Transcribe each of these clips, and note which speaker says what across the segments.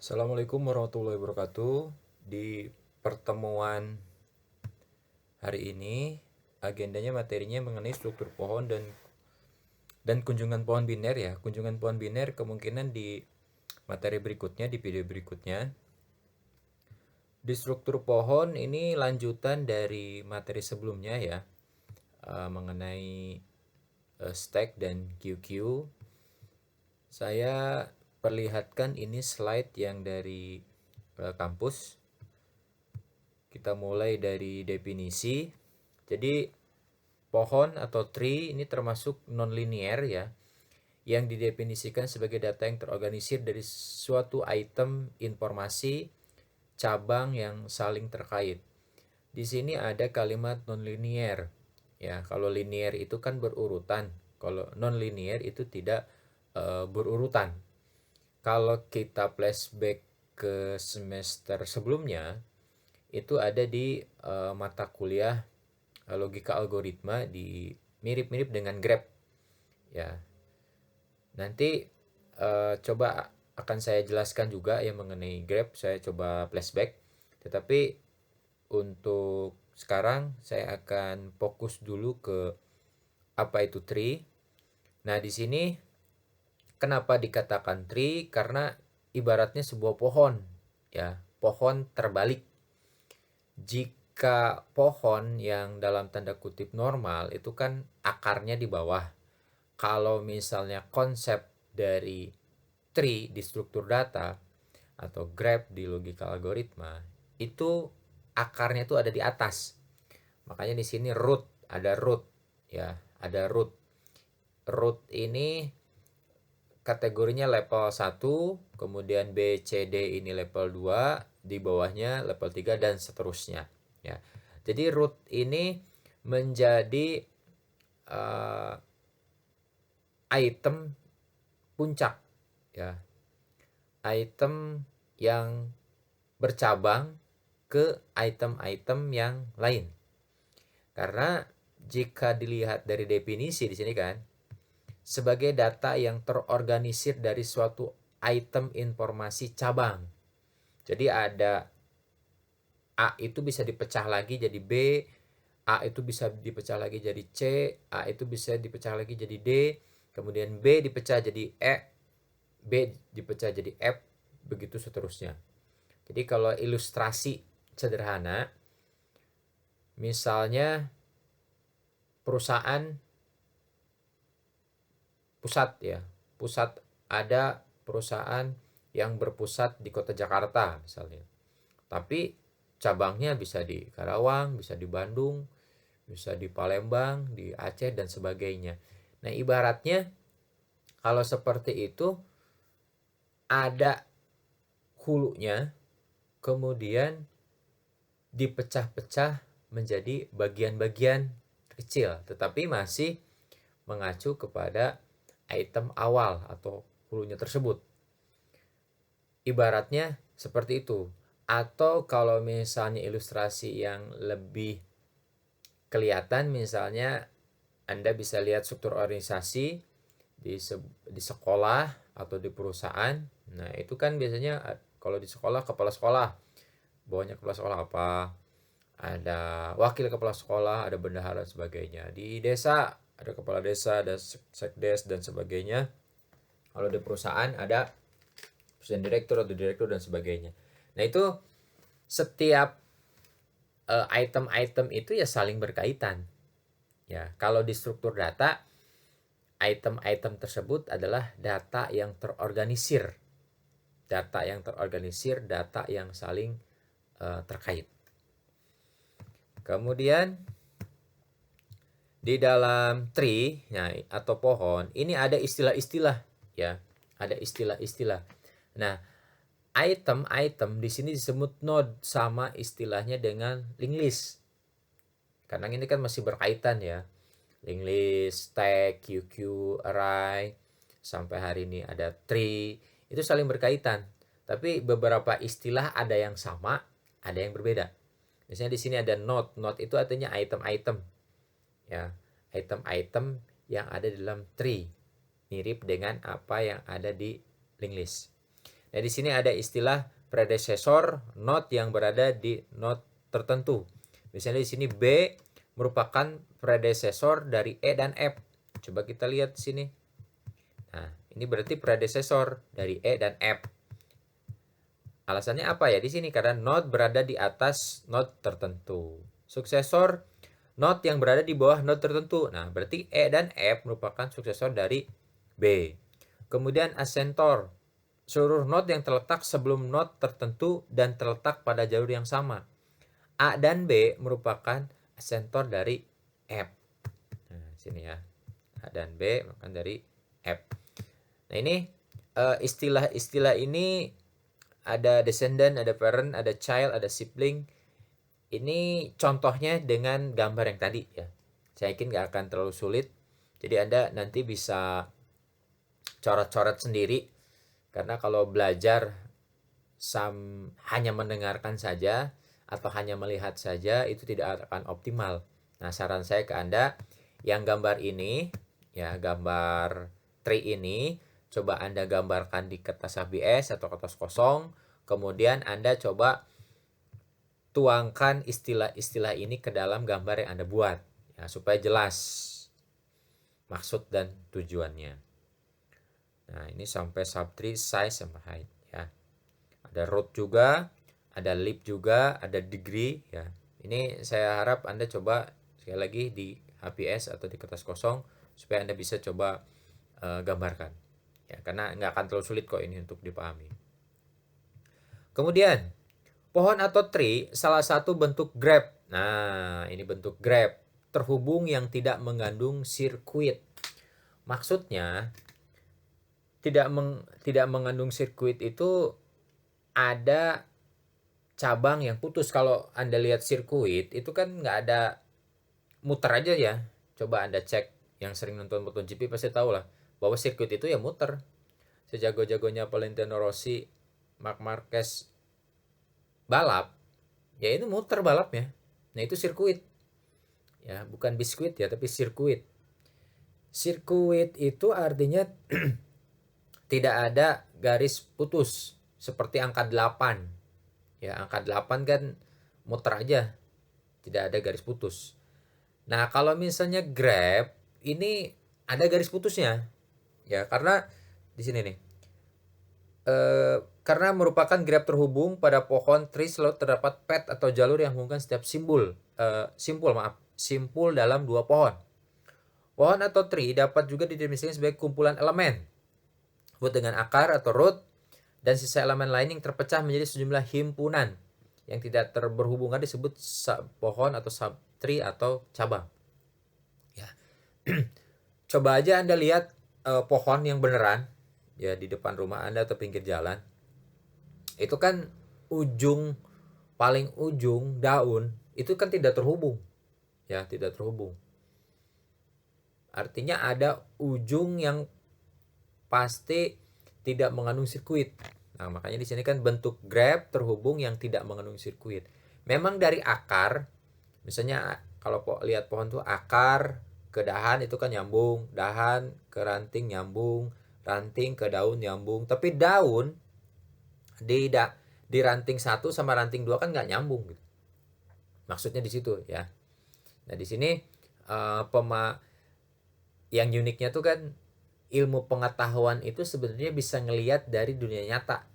Speaker 1: Assalamualaikum warahmatullahi wabarakatuh. Di pertemuan hari ini, agendanya materinya mengenai struktur pohon dan kunjungan pohon biner ya. Kunjungan pohon biner kemungkinan di materi berikutnya, di video berikutnya. Di struktur pohon ini lanjutan dari materi sebelumnya ya, mengenai stack dan QQ. Saya perlihatkan ini slide yang dari kampus. Kita mulai dari definisi. Jadi pohon atau tree ini termasuk non-linear ya, yang didefinisikan sebagai data yang terorganisir dari suatu item informasi cabang yang saling terkait. Di sini ada kalimat non-linear ya. Kalau linear itu kan berurutan, kalau non-linear itu tidak berurutan. Kalau kita flashback ke semester sebelumnya, itu ada di mata kuliah logika algoritma di mirip-mirip dengan grab ya. Nanti coba akan saya jelaskan juga yang mengenai grab, saya coba flashback. Tetapi untuk sekarang saya akan fokus dulu ke apa itu tree. Nah, di sini kenapa dikatakan tree? Karena ibaratnya sebuah pohon ya, pohon terbalik. Jika pohon yang dalam tanda kutip normal itu kan akarnya di bawah. Kalau misalnya konsep dari tree di struktur data atau graph di logika algoritma, itu akarnya itu ada di atas. Makanya di sini root, ada root ya, ada root. Root ini kategorinya level 1, kemudian B, C, D ini level 2, di bawahnya level 3 dan seterusnya ya. Jadi root ini menjadi item puncak ya. Item yang bercabang ke item-item yang lain. Karena jika dilihat dari definisi di sini kan, sebagai data yang terorganisir dari suatu item informasi cabang. Jadi ada A itu bisa dipecah lagi jadi B, A itu bisa dipecah lagi jadi C, A itu bisa dipecah lagi jadi D, kemudian B dipecah jadi E, B dipecah jadi F, begitu seterusnya. Jadi kalau ilustrasi sederhana, misalnya perusahaan pusat ya, pusat, ada perusahaan yang berpusat di kota Jakarta misalnya, tapi cabangnya bisa di Karawang, bisa di Bandung, bisa di Palembang, di Aceh dan sebagainya. Nah, ibaratnya kalau seperti itu, ada hulunya, kemudian dipecah-pecah menjadi bagian-bagian kecil, tetapi masih mengacu kepada item awal atau hulunya tersebut. Ibaratnya seperti itu. Atau kalau misalnya ilustrasi yang lebih kelihatan, misalnya Anda bisa lihat struktur organisasi di sekolah atau di perusahaan. Nah, itu kan biasanya kalau di sekolah, kepala sekolah, bawahnya kepala sekolah apa, ada wakil kepala sekolah, ada bendahara dan sebagainya. Di desa ada kepala desa, ada sekdes dan sebagainya. Kalau di perusahaan ada presiden direktur atau direktur dan sebagainya. Nah, itu setiap item-item itu ya saling berkaitan. Ya, kalau di struktur data, item-item tersebut adalah data yang terorganisir. Data yang terorganisir, data yang saling terkait. Kemudian di dalam tree, nah, atau pohon, ini ada istilah-istilah ya, ada istilah-istilah. Nah, item-item di sini disebut node, sama istilahnya dengan linked list. Karena ini kan masih berkaitan ya. Linked list, stack, QQ, array, sampai hari ini ada tree, itu saling berkaitan. Tapi beberapa istilah ada yang sama, ada yang berbeda. Misalnya di sini ada node. Node itu artinya item-item. Ya, item-item yang ada di dalam tree. Mirip dengan apa yang ada di linked list. Ya, di sini ada istilah predecessor node yang berada di node tertentu. Misalnya di sini B merupakan predecessor dari E dan F. Coba kita lihat di sini. Nah, ini berarti predecessor dari E dan F. Alasannya apa ya di sini? Karena node berada di atas node tertentu. Suksesor node yang berada di bawah node tertentu. Nah, berarti E dan F merupakan suksesor dari B. Kemudian asentor, seluruh node yang terletak sebelum node tertentu dan terletak pada jalur yang sama. A dan B merupakan asentor dari F. Nah, sini ya. A dan B merupakan dari F. Nah, ini istilah-istilah ini ada descendant, ada parent, ada child, ada sibling. Ini contohnya dengan gambar yang tadi ya. Saya yakin nggak akan terlalu sulit. Jadi Anda nanti bisa coret-coret sendiri. Karena kalau belajar hanya mendengarkan saja atau hanya melihat saja itu tidak akan optimal. Nah, saran saya ke Anda yang gambar ini ya, gambar tree ini coba Anda gambarkan di kertas HBS atau kertas kosong, kemudian Anda coba tuangkan istilah-istilah ini ke dalam gambar yang Anda buat ya, supaya jelas maksud dan tujuannya. Nah, ini sampai subtree, size, sama height ya. Ada root juga, ada lip juga, ada degree ya. Ini saya harap Anda coba sekali lagi di HPS atau di kertas kosong supaya Anda bisa coba gambarkan ya, karena nggak akan terlalu sulit kok ini untuk dipahami. Kemudian pohon atau tree salah satu bentuk graph. Nah, ini bentuk graph terhubung yang tidak mengandung sirkuit. Maksudnya tidak mengandung sirkuit itu ada cabang yang putus. Kalau Anda lihat sirkuit itu kan nggak ada, muter aja ya. Coba Anda cek, yang sering nonton MotoGP pasti tahu lah bahwa sirkuit itu ya muter. Sejago-jagonya Valentino Rossi, Marc Marquez balap, ya itu muter balapnya. Nah, itu sirkuit. Ya, bukan biskuit ya, tapi sirkuit. Sirkuit itu artinya tidak ada garis putus seperti angka 8. Ya, angka 8 kan muter aja, tidak ada garis putus. Nah, kalau misalnya graph ini ada garis putusnya. Ya, karena di sini nih. Karena merupakan graph terhubung pada pohon tree selalu terdapat path atau jalur yang menghubungkan setiap simpul dalam dua pohon. Pohon atau tree dapat juga didefinisikan sebagai kumpulan elemen, disebut dengan akar atau root, dan sisa elemen lain yang terpecah menjadi sejumlah himpunan yang tidak berhubungan disebut pohon atau subtree atau cabang. Ya. Coba aja Anda lihat pohon yang beneran ya di depan rumah Anda atau pinggir jalan. Itu kan paling ujung daun itu kan tidak terhubung. Ya, tidak terhubung. Artinya ada ujung yang pasti tidak mengandung sirkuit. Nah, makanya di sini kan bentuk graph terhubung yang tidak mengandung sirkuit. Memang dari akar, misalnya kalau lihat pohon tuh akar ke dahan itu kan nyambung, dahan ke ranting nyambung, ranting ke daun nyambung, tapi daun di ranting 1 sama ranting 2 kan nggak nyambung gitu. Maksudnya di situ ya. Nah, di sini yang uniknya tuh kan ilmu pengetahuan itu sebenarnya bisa ngelihat dari dunia nyata.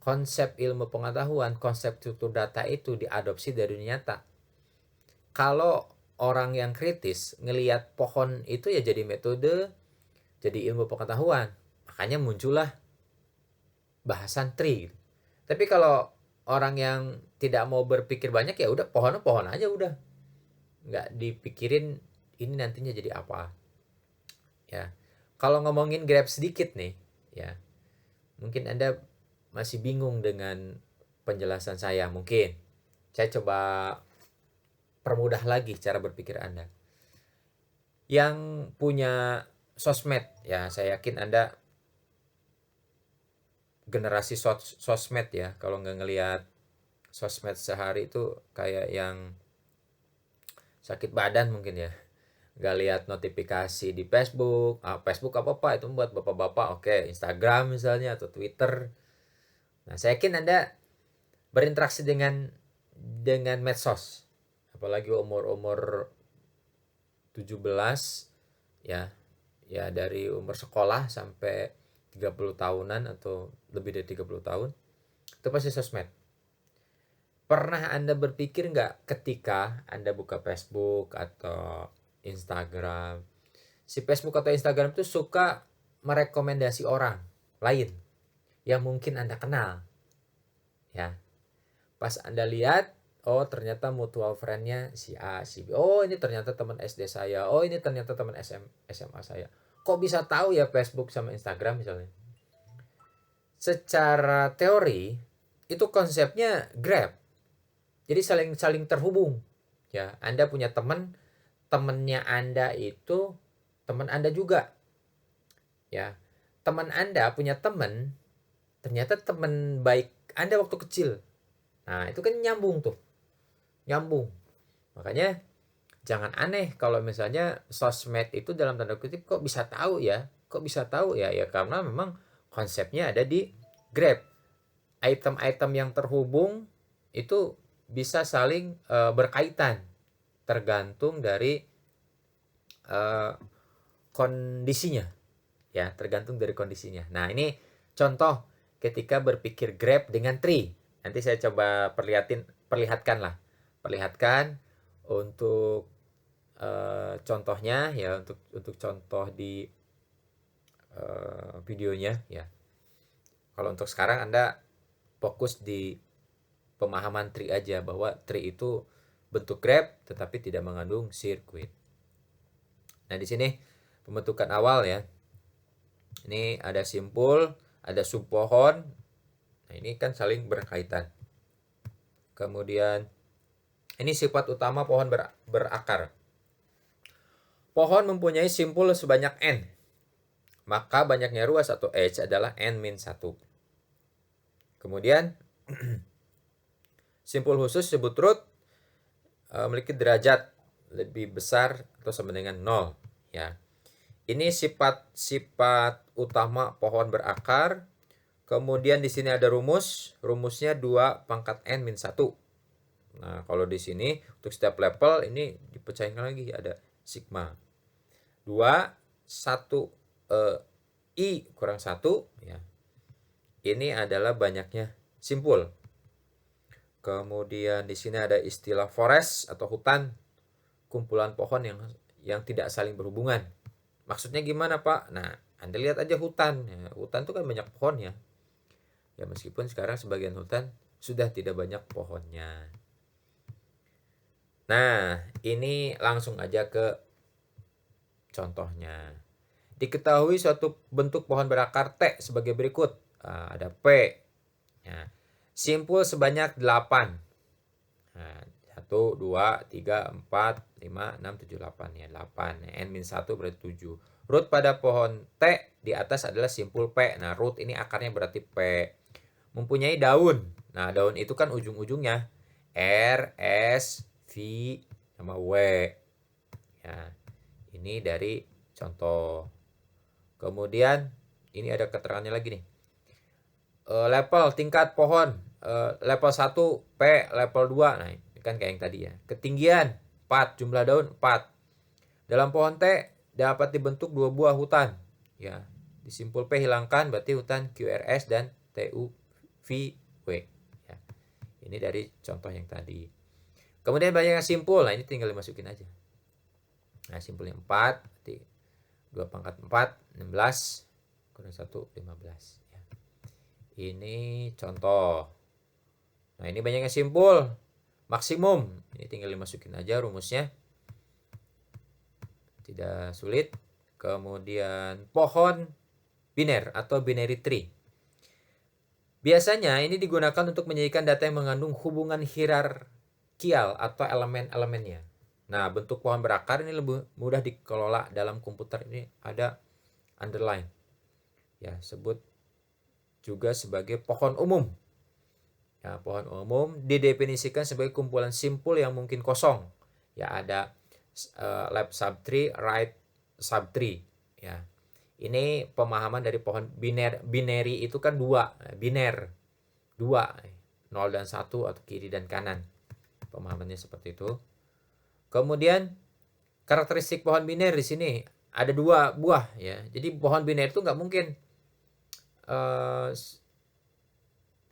Speaker 1: Konsep ilmu pengetahuan, konsep struktur data itu diadopsi dari dunia nyata. Kalau orang yang kritis ngelihat pohon itu ya jadi metode, jadi ilmu pengetahuan. Makanya muncullah bahasan tree. Tapi kalau orang yang tidak mau berpikir banyak ya udah pohon aja udah. Nggak dipikirin ini nantinya jadi apa. Ya. Kalau ngomongin graph sedikit nih, ya. Mungkin Anda masih bingung dengan penjelasan saya mungkin. Saya coba permudah lagi cara berpikir Anda. Yang punya sosmed, ya saya yakin Anda generasi sosmed ya. Kalau nggak ngelihat sosmed sehari itu kayak yang sakit badan mungkin ya. Nggak lihat notifikasi di Facebook. Facebook apa-apa itu buat bapak-bapak. Oke, Instagram misalnya atau Twitter. Nah, saya yakin Anda berinteraksi dengan medsos. Apalagi umur-umur 17 ya. Ya dari umur sekolah sampai 30 tahunan atau lebih dari 30 tahun. Itu pasti sosmed. Pernah Anda berpikir nggak ketika Anda buka Facebook atau Instagram, si Facebook atau Instagram itu suka merekomendasi orang lain yang mungkin Anda kenal, ya. Pas Anda lihat, oh ternyata mutual friend-nya si A, si B. Oh ini ternyata teman SD saya. Oh ini ternyata teman SMA saya. Kok bisa tahu ya Facebook sama Instagram misalnya? Secara teori itu konsepnya Grab. Jadi saling terhubung. Ya, Anda punya teman, temannya Anda itu teman Anda juga. Ya. Teman Anda punya teman, ternyata teman baik Anda waktu kecil. Nah, itu kan nyambung tuh. Nyambung. Makanya jangan aneh kalau misalnya sosmed itu dalam tanda kutip kok bisa tahu ya? Kok bisa tahu ya? Ya karena memang konsepnya ada di Grab. Item-item yang terhubung itu bisa saling berkaitan tergantung dari kondisinya, ya tergantung dari kondisinya. Nah ini contoh ketika berpikir Grab dengan tree. Nanti saya coba perlihatkan untuk contohnya ya, untuk contoh di videonya ya. Kalau untuk sekarang Anda fokus di pemahaman tree aja, bahwa tree itu bentuk Grab tetapi tidak mengandung sirkuit. Nah, di sini pembentukan awal ya. Ini ada simpul, ada sub pohon. Nah, ini kan saling berkaitan. Kemudian ini sifat utama pohon berakar. Pohon mempunyai simpul sebanyak n. Maka banyaknya ruas atau edge adalah n-1. Kemudian simpul khusus disebut root, memiliki derajat lebih besar atau sama dengan 0 ya. Ini sifat utama pohon berakar. Kemudian di sini ada rumusnya 2 pangkat n-1. Nah, kalau di sini untuk setiap level ini dipecahin lagi, ada sigma. 2 1 I kurang 1 ya. Ini adalah banyaknya simpul. Kemudian di sini ada istilah forest atau hutan, kumpulan pohon yang tidak saling berhubungan. Maksudnya gimana, Pak? Nah, Anda lihat aja hutan. Ya, hutan itu kan banyak pohonnya. Ya meskipun sekarang sebagian hutan sudah tidak banyak pohonnya. Nah, ini langsung aja ke contohnya. Diketahui suatu bentuk pohon berakar T sebagai berikut. Ada P. Ya. Simpul sebanyak 8. Nah, 1, 2, 3, 4, 5, 6, 7, 8 ya. 8. N-1 berarti 7. Root pada pohon T di atas adalah simpul P. Nah, root ini akarnya berarti P. Mempunyai daun. Nah, daun itu kan ujung-ujungnya R, S, V, sama W. Ya. Ini dari contoh. Kemudian ini ada keterangannya lagi nih. Level tingkat pohon. Level 1 P, level 2. Nah, ini kan kayak yang tadi ya. Ketinggian 4, jumlah daun 4. Dalam pohon T dapat dibentuk 2 buah hutan. Ya. Di simpul P hilangkan berarti hutan QRS dan TUVW. Ya. Ini dari contoh yang tadi. Kemudian banyaknya simpul. Nah, ini tinggal dimasukin aja. Nah, simpulnya 4, berarti 2 pangkat 4, 16, kurang 1, 15. Ya. Ini contoh. Nah, ini banyaknya simpul. Maksimum. Ini tinggal dimasukin aja rumusnya. Tidak sulit. Kemudian pohon biner atau binary tree. Biasanya ini digunakan untuk menyajikan data yang mengandung hubungan hierarkial atau elemen-elemennya. Nah, bentuk pohon berakar ini lebih mudah dikelola dalam komputer. Ini ada underline. Ya, sebut juga sebagai pohon umum. Ya, pohon umum didefinisikan sebagai kumpulan simpul yang mungkin kosong. Ya, ada left subtree, right subtree. Ya. Ini pemahaman dari pohon binary itu kan 2, biner. dua, 0 dan 1 atau kiri dan kanan. Pemahamannya seperti itu. Kemudian karakteristik pohon biner di sini ada 2 buah ya. Jadi pohon biner itu nggak mungkin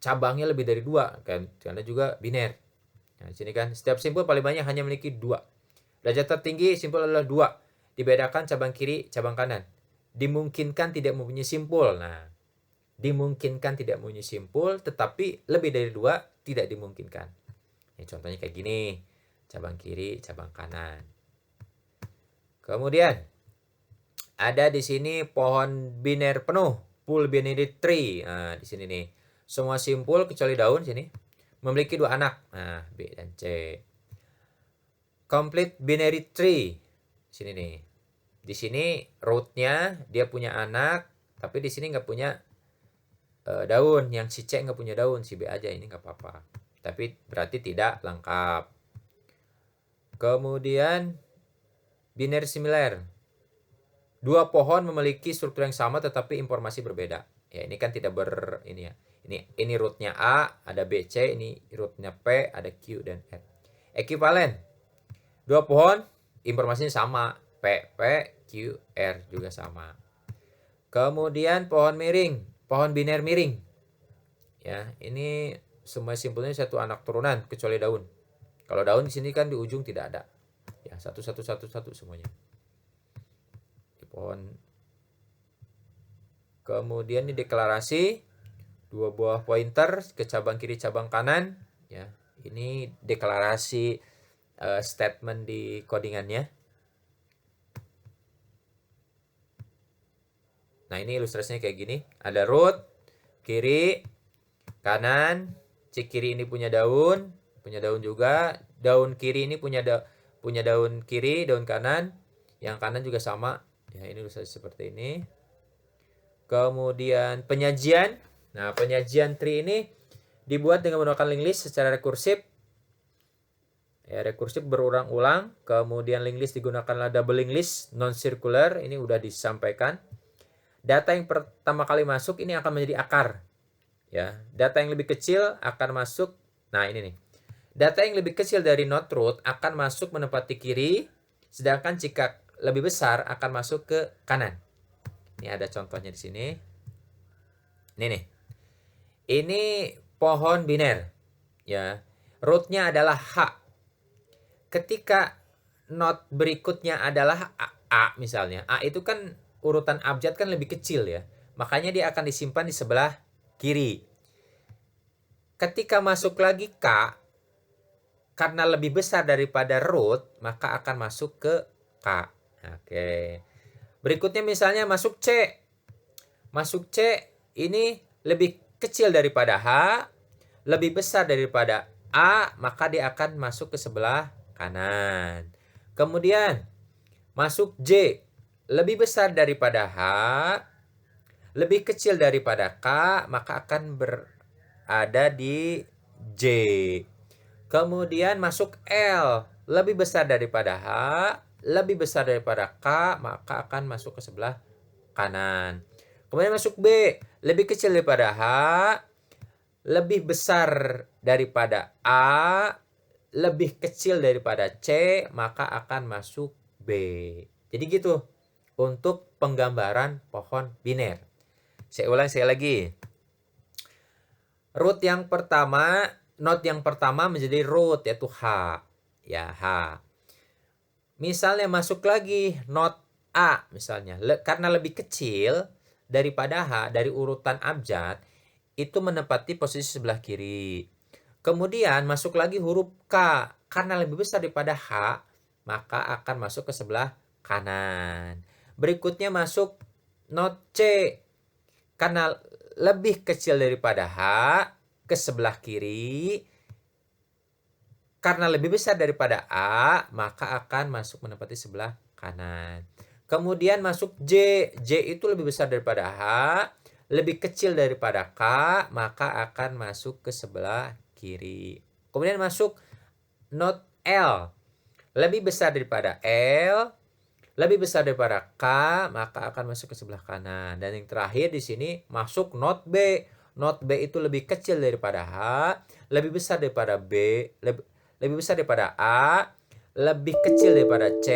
Speaker 1: cabangnya lebih dari 2 kan, karena juga biner. Nah, di sini kan setiap simpul paling banyak hanya memiliki 2. Derajat tertinggi simpul adalah 2. Dibedakan cabang kiri, cabang kanan. Dimungkinkan tidak mempunyai simpul. Nah, dimungkinkan tidak mempunyai simpul, tetapi lebih dari 2 tidak dimungkinkan. Ini contohnya kayak gini. Cabang kiri, cabang kanan. Kemudian ada di sini pohon biner penuh, full binary tree. Nah, di sini nih. Semua simpul kecuali daun sini memiliki 2 anak. Nah, B dan C. Complete binary tree. Sini nih. Di sini rootnya dia punya anak, tapi di sini nggak punya daun. Yang si C nggak punya daun, si B aja, ini nggak apa-apa. Tapi berarti tidak lengkap. Kemudian binary similar. 2 pohon memiliki struktur yang sama tetapi informasi berbeda. Ya, ini kan tidak ini ya. Ini rootnya A, ada B, C, ini rootnya P, ada Q dan R. Ekuivalen. 2 pohon informasinya sama, P, Q, R juga sama. Kemudian pohon miring, pohon biner miring. Ya, ini semua simpulnya satu anak turunan kecuali daun. Kalau daun di sini kan di ujung tidak ada. Ya, satu semuanya. Di pohon. Kemudian ini deklarasi 2 buah pointer ke cabang kiri, cabang kanan. Ya, ini deklarasi statement di codingannya. Nah, ini ilustrasinya kayak gini. Ada root, kiri, kanan. C kiri ini punya daun juga. Daun kiri ini punya daun kiri, daun kanan. Yang kanan juga sama. Ya, ini ilustrasi seperti ini. Kemudian penyajian. Nah, penyajian tree ini dibuat dengan menggunakan linked list secara rekursif. Ya, rekursif berulang-ulang. Kemudian linked list digunakanlah double linked list non-circular. Ini udah disampaikan. Data yang pertama kali masuk ini akan menjadi akar. Ya, data yang lebih kecil akan masuk. Nah, ini nih. Data yang lebih kecil dari node root akan masuk menempati kiri, sedangkan jika lebih besar akan masuk ke kanan. Ini ada contohnya di sini. Ini nih. Ini pohon biner. Ya. Rootnya adalah H. Ketika node berikutnya adalah A misalnya. A itu kan urutan abjad kan lebih kecil ya. Makanya dia akan disimpan di sebelah kiri. Ketika masuk lagi K, karena lebih besar daripada root, maka akan masuk ke K. Oke. Berikutnya misalnya masuk C. Masuk C ini lebih kecil daripada H, lebih besar daripada A, maka dia akan masuk ke sebelah kanan. Kemudian masuk J, lebih besar daripada H, lebih kecil daripada K, maka akan berada di J. Kemudian masuk L, lebih besar daripada H, lebih besar daripada K, maka akan masuk ke sebelah kanan. Kemudian masuk B, lebih kecil daripada H, lebih besar daripada A, lebih kecil daripada C, maka akan masuk B. Jadi gitu untuk penggambaran pohon biner. Saya ulang sekali lagi. Root yang pertama, node yang pertama menjadi root, yaitu H. Ya, H. Misalnya masuk lagi node A misalnya. Karena lebih kecil daripada H, dari urutan abjad, itu menempati posisi sebelah kiri. Kemudian masuk lagi huruf K. Karena lebih besar daripada H, maka akan masuk ke sebelah kanan. Berikutnya masuk node C. Karena lebih kecil daripada H, ke sebelah kiri. Karena lebih besar daripada A, maka akan masuk menempati sebelah kanan. Kemudian masuk J. J itu lebih besar daripada H, lebih kecil daripada K, maka akan masuk ke sebelah kiri. Kemudian masuk node L. Lebih besar daripada L, lebih besar daripada K, maka akan masuk ke sebelah kanan. Dan yang terakhir di sini masuk node B. not B itu lebih kecil daripada H, lebih besar daripada B, lebih besar daripada A, lebih kecil daripada C,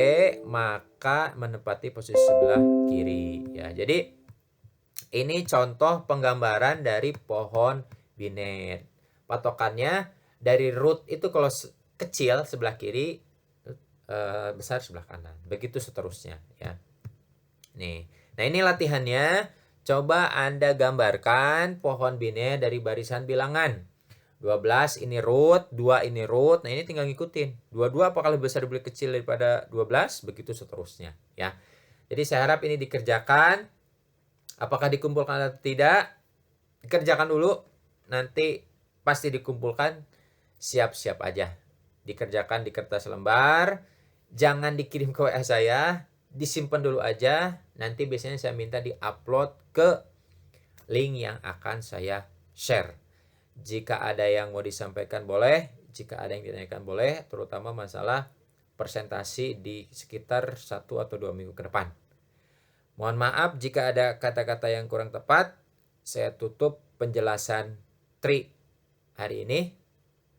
Speaker 1: maka menempati posisi sebelah kiri ya. Jadi ini contoh penggambaran dari pohon binet. Patokannya dari root itu kalau kecil sebelah kiri, besar sebelah kanan. Begitu seterusnya ya. Nih. Nah, ini latihannya. Coba Anda gambarkan pohon binet dari barisan bilangan. 12 ini root, 2 ini root. Nah, ini tinggal ngikutin. 22 apakah lebih besar lebih kecil daripada 12? Begitu seterusnya ya. Jadi saya harap ini dikerjakan. Apakah dikumpulkan atau tidak? Dikerjakan dulu. Nanti pasti dikumpulkan. Siap-siap aja. Dikerjakan di kertas lembar. Jangan dikirim ke WA saya. Disimpan dulu aja. Nanti biasanya saya minta di-upload ke link yang akan saya share. Jika ada yang mau disampaikan boleh, jika ada yang ditanyakan boleh, terutama masalah presentasi di sekitar 1 atau 2 minggu ke depan. Mohon maaf jika ada kata-kata yang kurang tepat. Saya tutup penjelasan tri hari ini.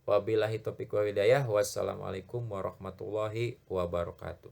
Speaker 1: Wabillahi taufiq wal hidayah. Wassalamualaikum warahmatullahi wabarakatuh.